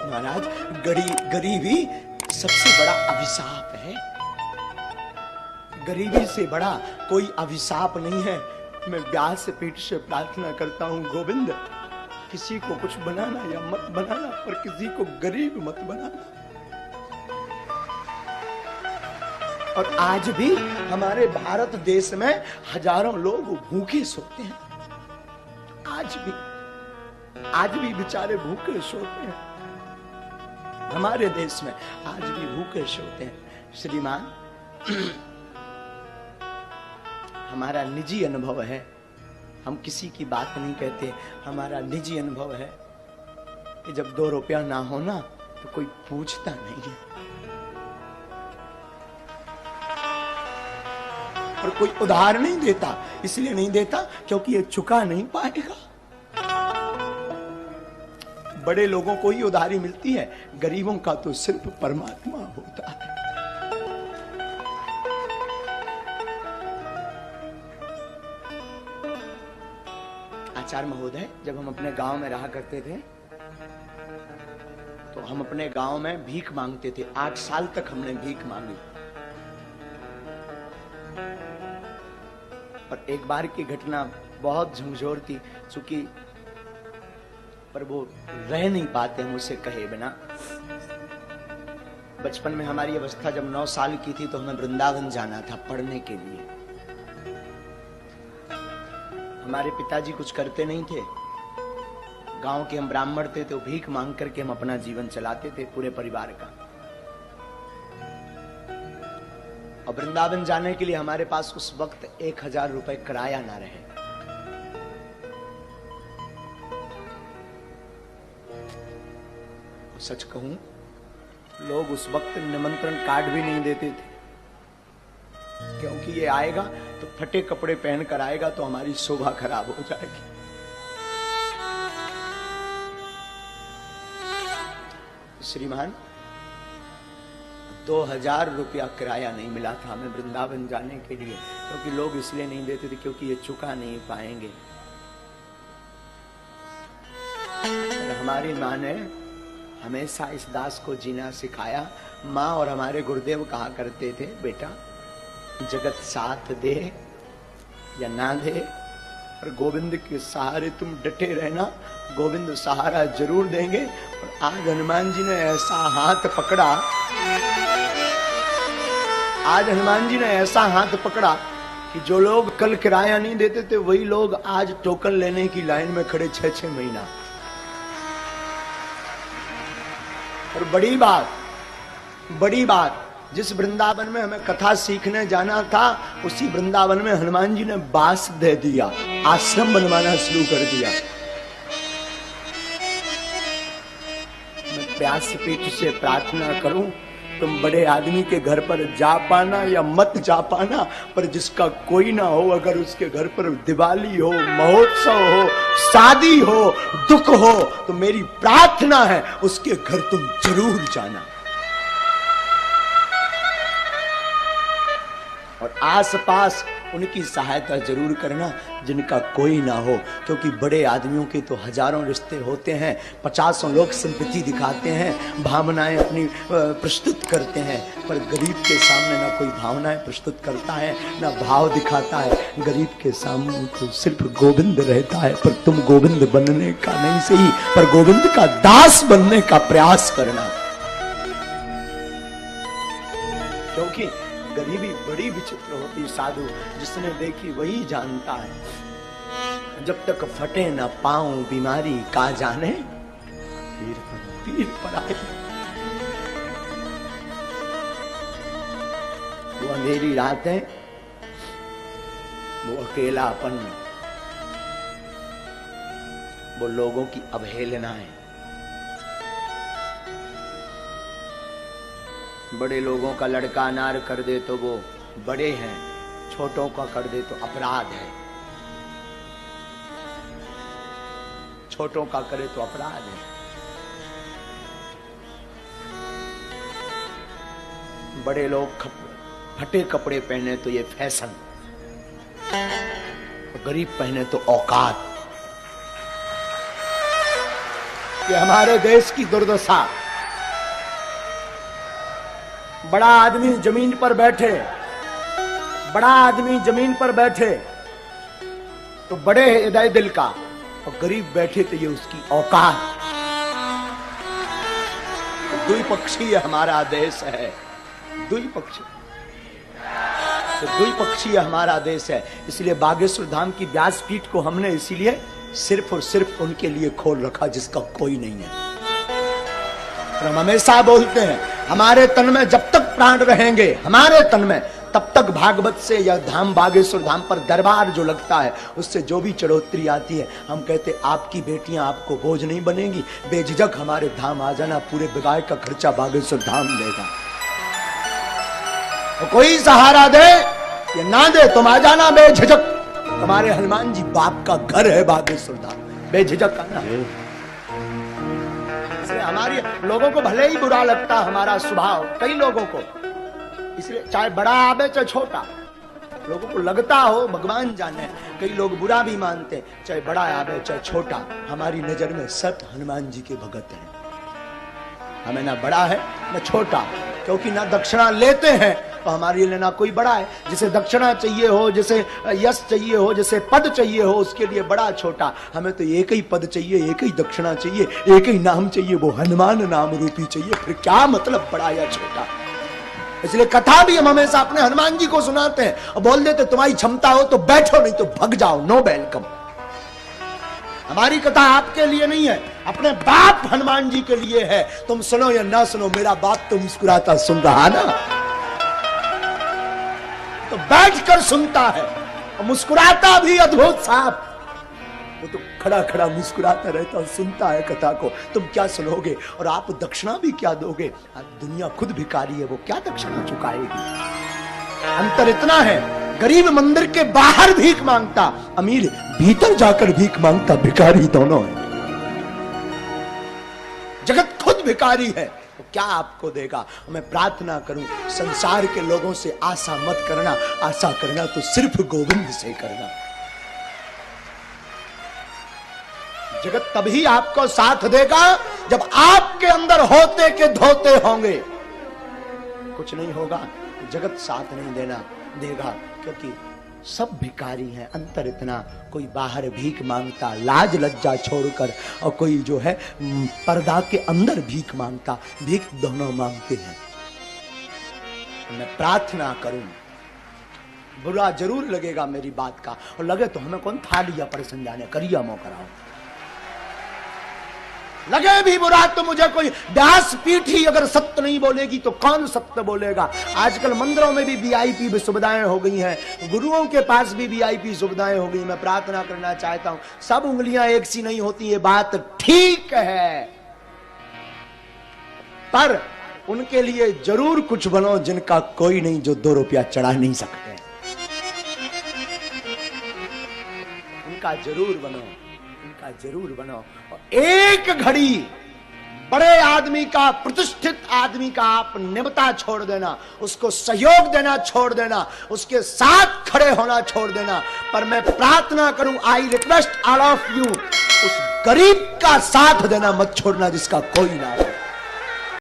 महाराज, गरीबी सबसे बड़ा अभिशाप है। गरीबी से बड़ा कोई अभिशाप नहीं है। मैं व्यास पीठ से प्रार्थना करता हूं, गोविंद, किसी को कुछ बनाना या मत बनाना, पर किसी को गरीब मत बनाना। और आज भी हमारे भारत देश में हजारों लोग भूखे सोते हैं। आज भी बेचारे भूखे सोते हैं। हमारे देश में आज भी भूखे सोते हैं। श्रीमान, हमारा निजी अनुभव है, हम किसी की बात नहीं कहते, हमारा निजी अनुभव है कि जब 2 रुपया ना हो ना तो कोई पूछता नहीं है, और कोई उधार नहीं देता। इसलिए नहीं देता क्योंकि ये चुका नहीं पाएगा। बड़े लोगों को ही उधारी मिलती है, गरीबों का तो सिर्फ परमात्मा होता है। आचार्य महोदय, जब हम अपने गांव में रहा करते थे तो हम अपने गांव में भीख मांगते थे। 8 साल तक हमने भीख मांगी। और एक बार की घटना बहुत झंझोर थी, चूंकि पर वो रह नहीं पाते हम उसे कहे बिना। बचपन में हमारी अवस्था जब 9 साल की थी तो हमें वृंदावन जाना था पढ़ने के लिए। हमारे पिताजी कुछ करते नहीं थे, गांव के हम ब्राह्मण थे, तो भीख मांग करके हम अपना जीवन चलाते थे पूरे परिवार का। और वृंदावन जाने के लिए हमारे पास उस वक्त 1000 रुपए किराया ना रहे। सच कहूं, लोग उस वक्त निमंत्रण कार्ड भी नहीं देते थे, क्योंकि ये आएगा तो फटे कपड़े पहनकर आएगा तो हमारी शोभा खराब हो जाएगी। श्रीमान, 2000 रुपया किराया नहीं मिला था हमें वृंदावन जाने के लिए, क्योंकि लोग इसलिए नहीं देते थे क्योंकि ये चुका नहीं पाएंगे। हमारी माँ ने हमेशा इस दास को जीना सिखाया। माँ और हमारे गुरुदेव कहा करते थे, बेटा जगत साथ दे या ना दे, पर गोविंद के सहारे तुम डटे रहना, गोविंद सहारा जरूर देंगे। और आज हनुमान जी ने ऐसा हाथ पकड़ा, आज हनुमान जी ने ऐसा हाथ पकड़ा कि जो लोग कल किराया नहीं देते थे वही लोग आज टोकन लेने की लाइन में खड़े 6-6 महीना। और बड़ी बात, जिस वृंदावन में हमें कथा सीखने जाना था उसी वृंदावन में हनुमान जी ने बास दे दिया, आश्रम बनवाना शुरू कर दिया। मैं व्यासपीठ से प्रार्थना करूं, तुम बड़े आदमी के घर पर जा पाना या मत जा पाना, पर जिसका कोई ना हो, अगर उसके घर पर दिवाली हो, महोत्सव हो, शादी हो, दुख हो, तो मेरी प्रार्थना है उसके घर तुम जरूर जाना। और आसपास उनकी सहायता जरूर करना जिनका कोई ना हो, क्योंकि बड़े आदमियों के तो हजारों रिश्ते होते हैं, 50 लोग सिंपैथी दिखाते हैं, भावनाएं अपनी प्रस्तुत करते हैं, पर गरीब के सामने ना कोई भावनाएं प्रस्तुत करता है ना भाव दिखाता है। गरीब के सामने तो सिर्फ गोविंद रहता है। पर तुम गोविंद बनने का नहीं सही, पर गोविंद का दास बनने का प्रयास करना, क्योंकि गरीबी बड़ी विचित्र होती। साधु जिसने देखी वही जानता है। जब तक फटे न पाऊं बीमारी का जाने, पीर पर आए। वो अंधेरी रातें, वो अकेलापन, वो लोगों की अवहेलनाएं। बड़े लोगों का लड़का अनार कर दे तो वो बड़े हैं, छोटों का कर दे तो अपराध है, छोटों का करे तो अपराध है। बड़े लोग फटे कपड़े पहने तो ये फैशन, गरीब पहने तो औकात। कि हमारे देश की दुर्दशा। बड़ा आदमी जमीन पर बैठे, बड़ा आदमी जमीन पर बैठे तो बड़े हृदय दिल का, और गरीब बैठे तो ये उसकी औकात। तो द्विपक्षीय हमारा देश है, द्विपक्षीय, तो द्विपक्षीय हमारा देश है। इसलिए बागेश्वर धाम की व्यासपीठ को हमने इसीलिए सिर्फ और सिर्फ उनके लिए खोल रखा जिसका कोई नहीं है। और हम हमेशा बोलते हैं हमारे तन में जब तक प्राण रहेंगे, हमारे तन में, तब तक भागवत से या धाम बागेश्वर धाम पर दरबार जो लगता है उससे जो भी चढ़ोतरी आती है, हम कहते आपकी बेटियां आपको बोझ नहीं बनेगी, बेझिझक हमारे धाम आ जाना, पूरे बिगाड़ का खर्चा बागेश्वर धाम लेगा। तो कोई सहारा दे या ना दे, तुम आ जाना बेझिझक। हमारे हनुमान जी बाप का घर है बागेश्वर धाम, बेझिझक आना। इसलिए हमारी लोगों को भले ही बुरा लगता हमारा स्वभाव, कई लोगों को, इसलिए चाहे बड़ा आवे चाहे छोटा, लोगों को लगता हो, भगवान जाने, कई लोग बुरा भी मानते, चाहे बड़ा आवे चाहे छोटा, हमारी नजर में सब हनुमान जी के भगत हैं। हमें ना बड़ा है ना छोटा, क्योंकि ना दक्षिणा लेते हैं तो हमारे लिए ना कोई बड़ा है। जिसे दक्षिणा चाहिए हो, जिसे यश चाहिए हो, जिसे पद चाहिए हो, उसके लिए बड़ा छोटा। हमें तो एक ही पद चाहिए, एक ही दक्षिणा चाहिए, एक ही नाम चाहिए, वो हनुमान नाम रूपी चाहिए। फिर क्या मतलब बड़ा या छोटा। इसलिए कथा भी हम हमेशा अपने हनुमान जी को सुनाते हैं और बोल देते तुम्हारी क्षमता हो तो बैठो, नहीं तो भग जाओ, नो वेलकम। हमारी कथा आपके लिए नहीं है, अपने बाप हनुमान जी के लिए है। तुम सुनो या ना सुनो, मेरा बाप तो मुस्कुराता सुन रहा ना, तो बैठकर सुनता है और मुस्कुराता भी अद्भुत साहब। वो तो खड़ा खड़ा मुस्कुराता रहता और सुनता है कथा को। तुम क्या सुनोगे और आप दक्षिणा भी क्या दोगे? दुनिया खुद भिखारी है, वो क्या दक्षिणा चुकाएगी? अंतर इतना है, गरीब मंदिर के बाहर भीख मांगता, अमीर भीतर जाकर भीख मांगता, भिखारी दोनों है। जगत खुद भिखारी है, तो क्या आपको देगा? मैं प्रार्थना करूं संसार के लोगों से आशा मत करना, आशा करना तो सिर्फ गोविंद से करना। जगत तभी आपको साथ देगा जब आपके अंदर होते के धोते होंगे। कुछ नहीं होगा, जगत साथ नहीं देगा, क्योंकि सब भिखारी हैं। अंतर इतना, कोई बाहर भीख मांगता लाज लज्जा छोड़कर, और कोई जो है पर्दा के अंदर भीख मांगता, भीख दोनों मांगते हैं। मैं प्रार्थना करूं, बुरा जरूर लगेगा मेरी बात का, और लगे तो हमें कौन था लिया परेशान जाने, करिया मो कराओ। लगे भी बुरा तो मुझे कोई व्यासपीठ ही अगर सत्य नहीं बोलेगी तो कौन सत्य बोलेगा। आजकल मंदिरों में भी वीआईपी सुविधाएं हो गई हैं, गुरुओं के पास भी वीआईपी सुविधाएं हो गई। मैं प्रार्थना करना चाहता हूं, सब उंगलियां एक सी नहीं होती, ये बात ठीक है, पर उनके लिए जरूर कुछ बनो जिनका कोई नहीं, जो 2 रुपया चढ़ा नहीं सकते, उनका जरूर बनो, उनका जरूर बनो। और एक घड़ी बड़े आदमी का, प्रतिष्ठित आदमी का आप निबता छोड़ देना, उसको सहयोग देना छोड़ देना, उसके साथ खड़े होना छोड़ देना। पर मैं प्रार्थना करूं, I request all of you, उस गरीब का साथ देना मत छोड़ना जिसका कोई ना हो।